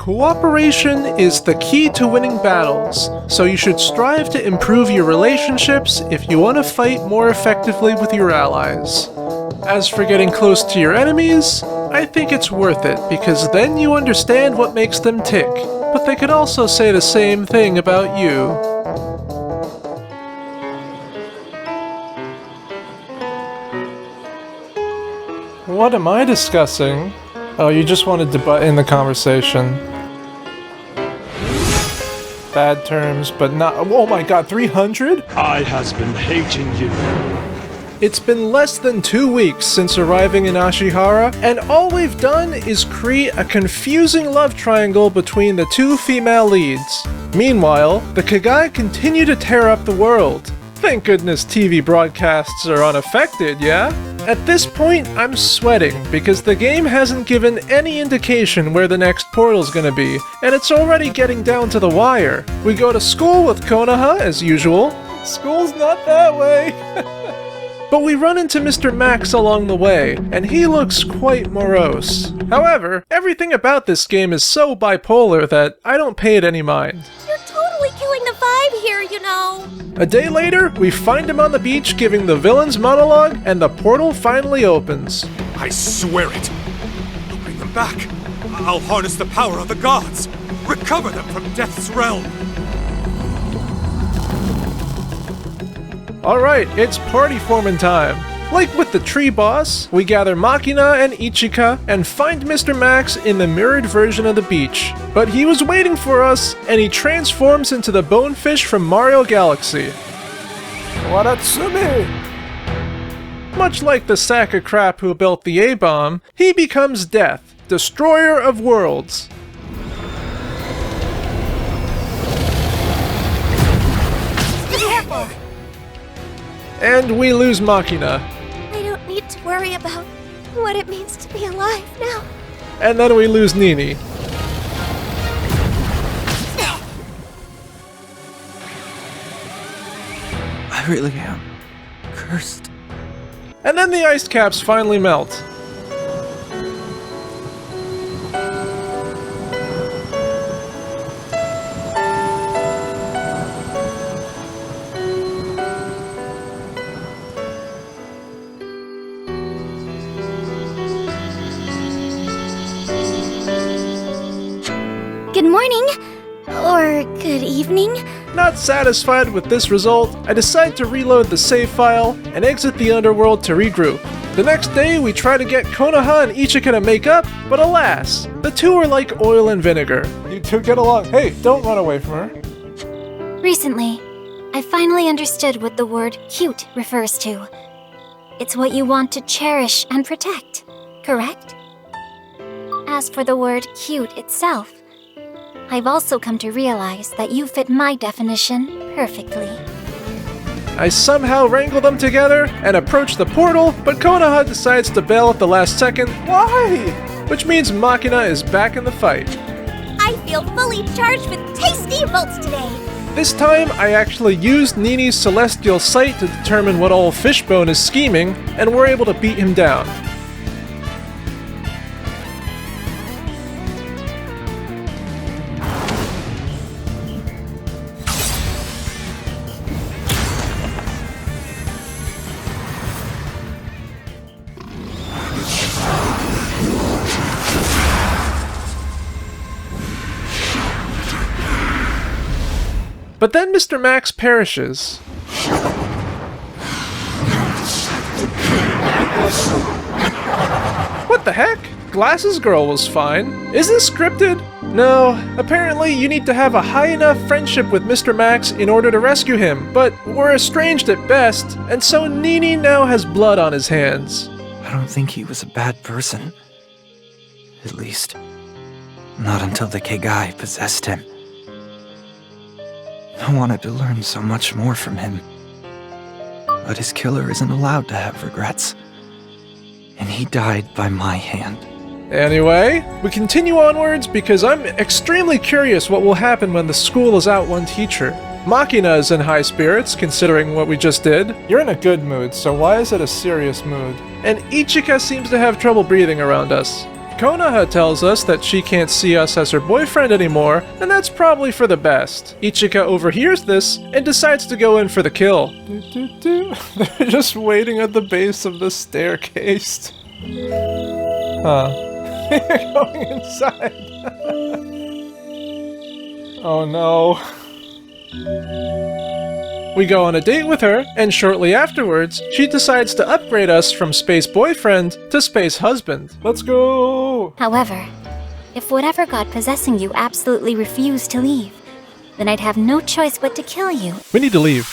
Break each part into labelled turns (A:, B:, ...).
A: Cooperation is the key to winning battles, so you should strive to improve your relationships if you want to fight more effectively with your allies. As for getting close to your enemies, I think it's worth it because then you understand what makes them tick, but they could also say the same thing about you. What am I discussing? Oh, you just wanted to butt in the conversation. Bad terms, but not— oh my god, 300?
B: I has been hating you.
A: It's been less than 2 weeks since arriving in Ashihara, and all we've done is create a confusing love triangle between the two female leads. Meanwhile, the Kagai continue to tear up the world. Thank goodness TV broadcasts are unaffected, yeah? At this point, I'm sweating because the game hasn't given any indication where the next portal's gonna be, and it's already getting down to the wire. We go to school with Konaha, as usual. School's not that way! But we run into Mr. Max along the way, and he looks quite morose. However, everything about this game is so bipolar that I don't pay it any mind.
C: You're totally killing the vibe here, you know.
A: A day later, we find him on the beach giving the villain's monologue, and the portal finally opens.
D: I swear it! I'll bring them back! I'll harness the power of the gods! Recover them from Death's realm!
A: Alright, it's party forming time. Like with the tree boss, we gather Makina and Ichika and find Mr. Max in the mirrored version of the beach. But he was waiting for us, and he transforms into the bonefish from Mario Galaxy. Waratsumi! Much like the sack of crap who built the A-bomb, he becomes Death, destroyer of worlds.
C: Careful!
A: And we lose Makina.
C: I don't need to worry about what it means to be alive now.
A: And then we lose Nini.
E: I really am cursed.
A: And then the ice caps finally melt.
C: Good morning. Or good evening.
A: Not satisfied with this result, I decide to reload the save file and exit the underworld to regroup. The next day, we try to get Konaha and Ichika to make up, but alas, the two are like oil and vinegar. You two get along. Hey, don't run away from her.
C: Recently, I finally understood what the word cute refers to. It's what you want to cherish and protect, correct? As for the word cute itself, I've also come to realize that you fit my definition perfectly.
A: I somehow wrangle them together and approach the portal, but Konaha decides to bail at the last second. Why? Which means Makina is back in the fight.
C: I feel fully charged with tasty bolts today.
A: This time, I actually used Nini's celestial sight to determine what old Fishbone is scheming, and we're able to beat him down. But then Mr. Max perishes. What the heck? Glasses Girl was fine. Is this scripted? No, apparently you need to have a high enough friendship with Mr. Max in order to rescue him, but we're estranged at best, and so Nini now has blood on his hands.
E: I don't think he was a bad person. At least, not until the Kagai possessed him. I wanted to learn so much more from him. But his killer isn't allowed to have regrets. And he died by my hand.
A: Anyway, we continue onwards because I'm extremely curious what will happen when the school is out one teacher. Makina is in high spirits, considering what we just did. You're in a good mood, so why is it a serious mood? And Ichika seems to have trouble breathing around us. Konaha tells us that she can't see us as her boyfriend anymore, and that's probably for the best. Ichika overhears this and decides to go in for the kill. They're just waiting at the base of the staircase. Huh. They're going inside. Oh no. We go on a date with her, and shortly afterwards, she decides to upgrade us from Space Boyfriend to Space Husband. Let's go!
C: However, if whatever got possessing you absolutely refused to leave, then I'd have no choice but to kill you.
A: We need to leave.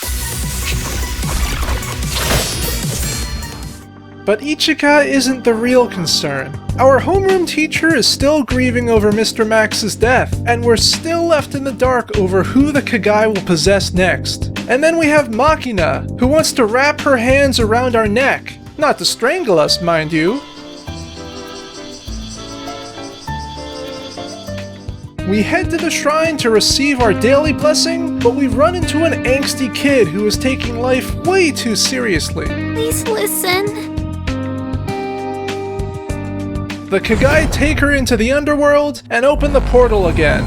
A: But Ichika isn't the real concern. Our homeroom teacher is still grieving over Mr. Max's death, and we're still left in the dark over who the Kagai will possess next. And then we have Machina, who wants to wrap her hands around our neck. Not to strangle us, mind you. We head to the shrine to receive our daily blessing, but we run into an angsty kid who is taking life way too seriously.
C: Please listen.
A: The Kagai take her into the underworld and open the portal again.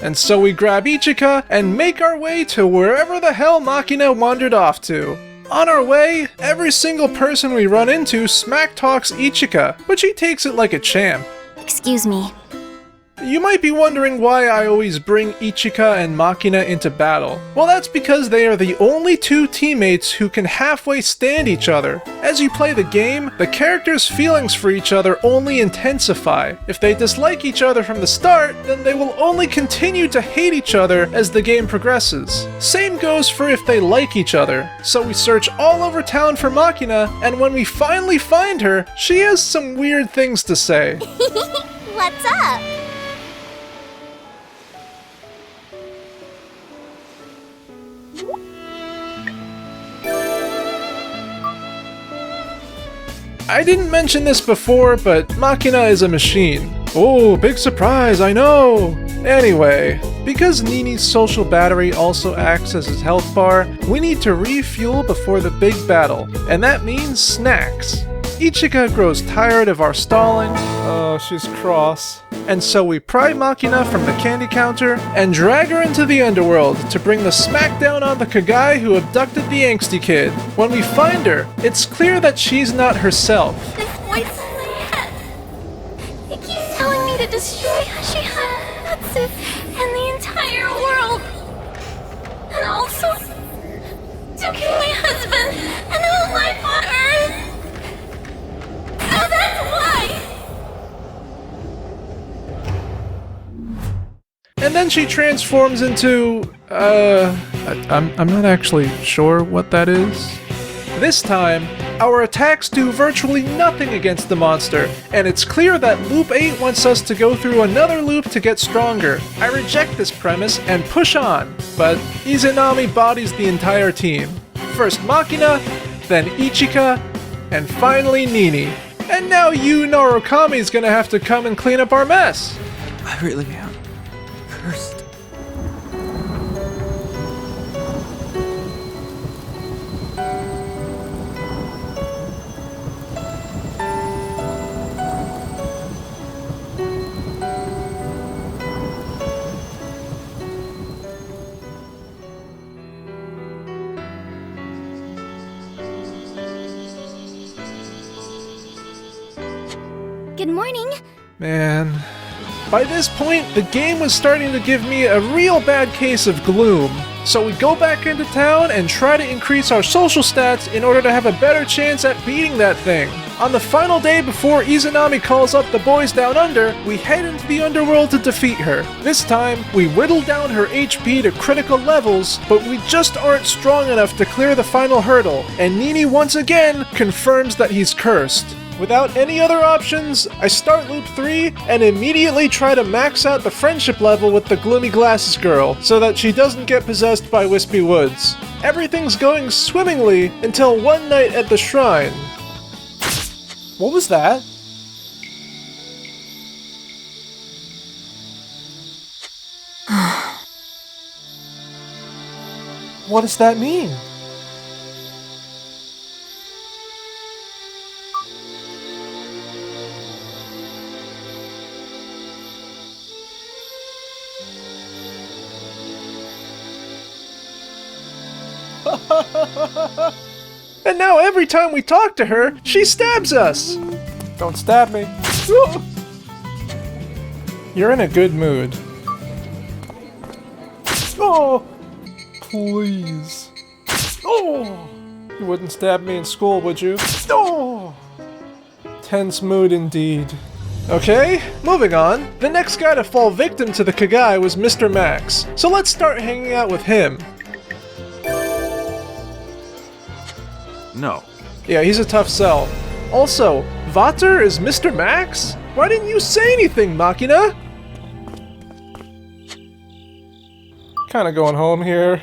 A: And so we grab Ichika and make our way to wherever the hell Machina wandered off to. On our way, every single person we run into smack talks Ichika, but she takes it like a champ.
C: Excuse me.
A: You might be wondering why I always bring Ichika and Machina into battle. Well, that's because they are the only two teammates who can halfway stand each other. As you play the game, the characters' feelings for each other only intensify. If they dislike each other from the start, then they will only continue to hate each other as the game progresses. Same goes for if they like each other. So we search all over town for Machina, and when we finally find her, she has some weird things to say.
C: What's up?
A: I didn't mention this before, but Machina is a machine. Oh, big surprise, I know! Anyway, because Nini's social battery also acts as his health bar, we need to refuel before the big battle, and that means snacks. Ichika grows tired of our stalling. Oh, she's cross. And so we pry Machina from the candy counter and drag her into the underworld to bring the smackdown on the Kagai who abducted the angsty kid. When we find her, it's clear that she's not herself.
C: This voice in my head. It keeps telling me to destroy Ashihara, Natsu, and the entire world. And also to kill my husband and all life on Earth. So that's why.
A: And then she transforms into, I'm not actually sure what that is. This time, our attacks do virtually nothing against the monster, and it's clear that Loop 8 wants us to go through another loop to get stronger. I reject this premise and push on, but Izanami bodies the entire team. First Machina, then Ichika, and finally Nini. And now you, Narukami's gonna have to come and clean up our mess.
E: I really am cursed.
C: Good morning.
A: Man. By this point, the game was starting to give me a real bad case of gloom. So we go back into town and try to increase our social stats in order to have a better chance at beating that thing. On the final day before Izanami calls up the boys down under, we head into the underworld to defeat her. This time, we whittle down her HP to critical levels, but we just aren't strong enough to clear the final hurdle, and Nini once again confirms that he's cursed. Without any other options, I start Loop 3 and immediately try to max out the friendship level with the Gloomy Glasses girl so that she doesn't get possessed by Wispy Woods. Everything's going swimmingly until one night at the shrine. What was that? What does that mean? And now every time we talk to her, she stabs us! Don't stab me. You're in a good mood. Oh! Please. Oh! You wouldn't stab me in school, would you? Oh! Tense mood indeed. Okay, moving on. The next guy to fall victim to the Kagai was Mr. Max, so let's start hanging out with him.
D: No.
A: Yeah, he's a tough sell. Also, Vater is Mr. Max? Why didn't you say anything, Machina? Kinda going home here.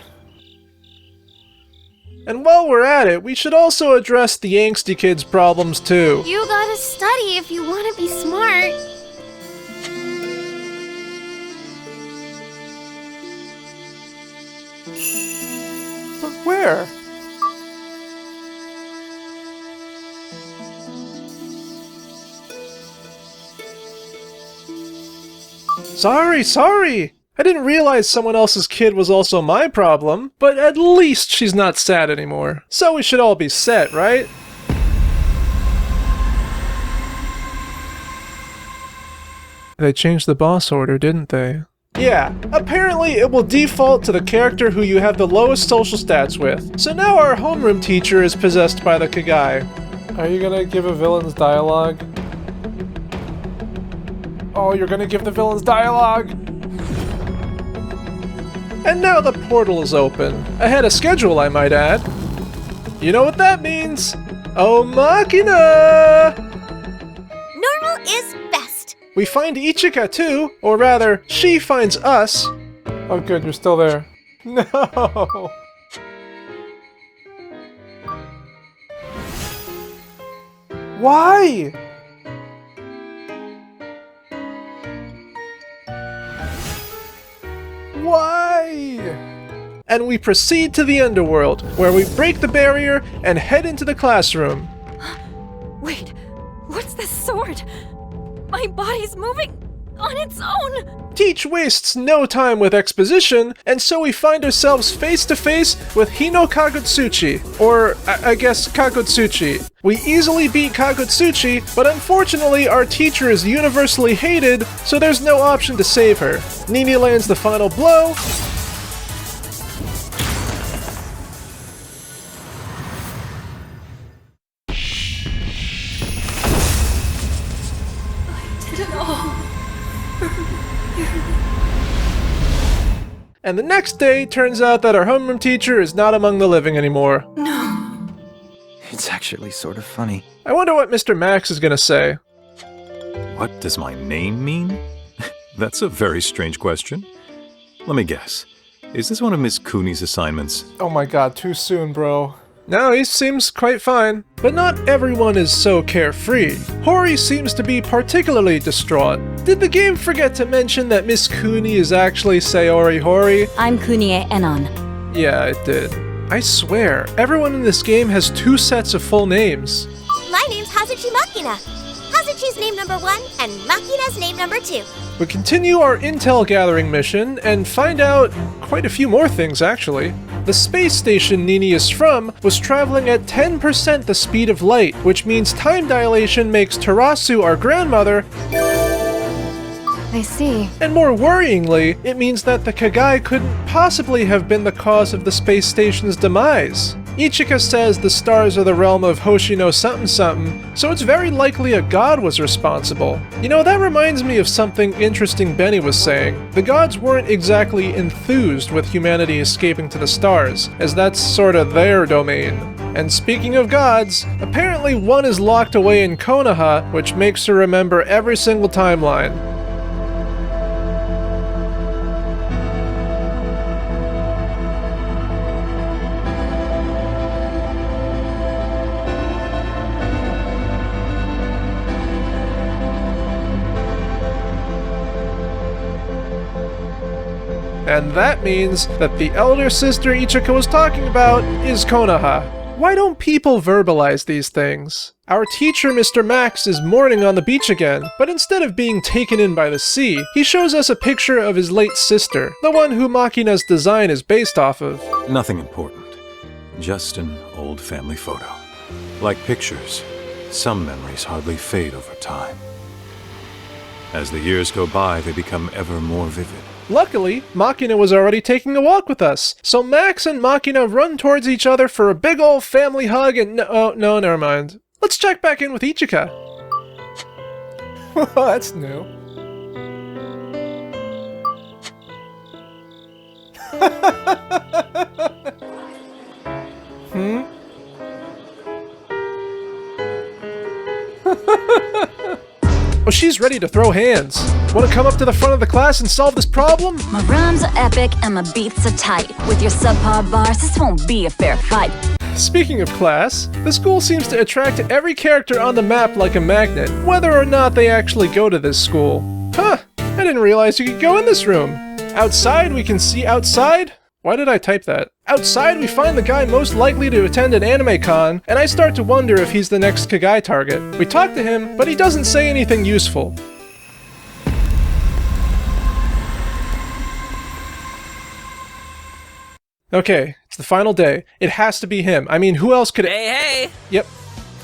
A: And while we're at it, we should also address the angsty kids' problems too.
C: You gotta study if you wanna be smart.
A: But where? Sorry! I didn't realize someone else's kid was also my problem, but at least she's not sad anymore. So we should all be set, right? They changed the boss order, didn't they? Yeah, apparently it will default to the character who you have the lowest social stats with. So now our homeroom teacher is possessed by the Kagai. Are you gonna give a villain's dialogue? Oh, you're gonna give the villain's dialogue! And now the portal is open. Ahead of schedule, I might add. You know what that means? Oh, Machina!
C: Normal is best.
A: We find Ichika too, or rather, she finds us. Oh good, you're still there. No! Why? Why? And we proceed to the underworld, where we break the barrier and head into the classroom.
F: Wait, what's this sword? My body's moving on its own!
A: Teach wastes no time with exposition, and so we find ourselves face to face with Hino Kagutsuchi, or I guess Kagutsuchi. We easily beat Kagutsuchi, but unfortunately our teacher is universally hated, so there's no option to save her. Nini lands the final blow, and the next day turns out that our homeroom teacher is not among the living anymore.
E: It's actually sort of funny.
A: I wonder what Mr. Max is gonna say.
G: What does my name mean? That's a very strange question. Let me guess. Is this one of Miss Cooney's assignments?
A: Oh my god, too soon, bro. No, he seems quite fine. But not everyone is so carefree. Hori seems to be particularly distraught. Did the game forget to mention that Miss Cooney is actually Sayori Hori?
F: I'm Kunie Enon.
A: Yeah, it did. I swear, everyone in this game has 2 sets of full names.
C: My name's Hazuchi Machina. Hazuchi's name number 1 and Machina's name number 2.
A: We continue our intel gathering mission and find out quite a few more things actually. The space station Nini is from was traveling at 10% the speed of light, which means time dilation makes Tarasu our grandmother,
F: I see.
A: and more worryingly, it means that the Kagai couldn't possibly have been the cause of the space station's demise. Ichika says the stars are the realm of Hoshino something something, so it's very likely a god was responsible. You know, that reminds me of something interesting Benny was saying. The gods weren't exactly enthused with humanity escaping to the stars, as that's sorta their domain. And speaking of gods, apparently one is locked away in Konaha, which makes her remember every single timeline. And that means that the elder sister Ichika was talking about is Konaha. Why don't people verbalize these things? Our teacher, Mr. Max, is mourning on the beach again, but instead of being taken in by the sea, he shows us a picture of his late sister, the one who Machina's design is based off of.
G: Nothing important. just an old family photo. Like pictures, some memories hardly fade over time. As the years go by, they become ever more vivid.
A: Luckily, Machina was already taking a walk with us, so Max and Machina run towards each other for a big ol' family hug and no, never mind. Let's check back in with Ichika. That's new. Oh, she's ready to throw hands. Want to come up to the front of the class and solve this problem?
F: My rhymes are epic and my beats are tight. With your subpar bars, this won't be a fair fight.
A: Speaking of class, the school seems to attract every character on the map like a magnet, whether or not they actually go to this school. Huh, I didn't realize you could go in this room. Outside, we can see outside? Why did I type that? Outside, we find the guy most likely to attend an anime con, and I start to wonder if he's the next Kagai target. We talk to him, but he doesn't say anything useful. Okay, it's the final day. It has to be him. I mean, who else could it—
H: Hey!
A: Yep,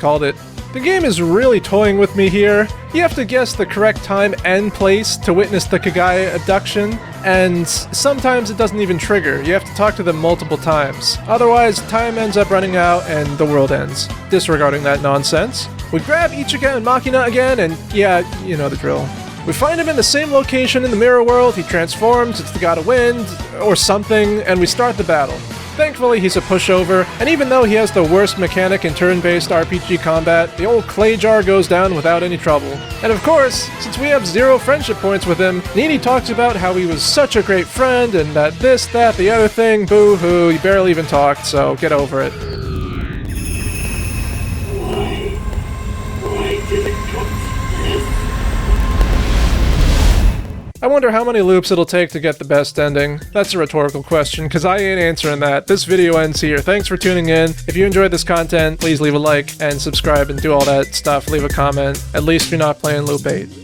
A: called it. The game is really toying with me here. You have to guess the correct time and place to witness the Kagai abduction, and sometimes it doesn't even trigger. You have to talk to them multiple times. Otherwise, time ends up running out and the world ends. Disregarding that nonsense, we grab Ichika and Machina again, and yeah, you know the drill. We find him in the same location in the mirror world. He transforms, it's the god of wind, or something, and we start the battle. Thankfully, he's a pushover, and even though he has the worst mechanic in turn-based RPG combat, the old clay jar goes down without any trouble. And of course, since we have 0 friendship points with him, Nini talks about how he was such a great friend, and that this, that, the other thing, boo-hoo, he barely even talked, so get over it. I wonder how many loops it'll take to get the best ending. That's a rhetorical question, because I ain't answering that. This video ends here. Thanks for tuning in. If you enjoyed this content, please leave a like and subscribe and do all that stuff. Leave a comment. At least you're not playing loop 8.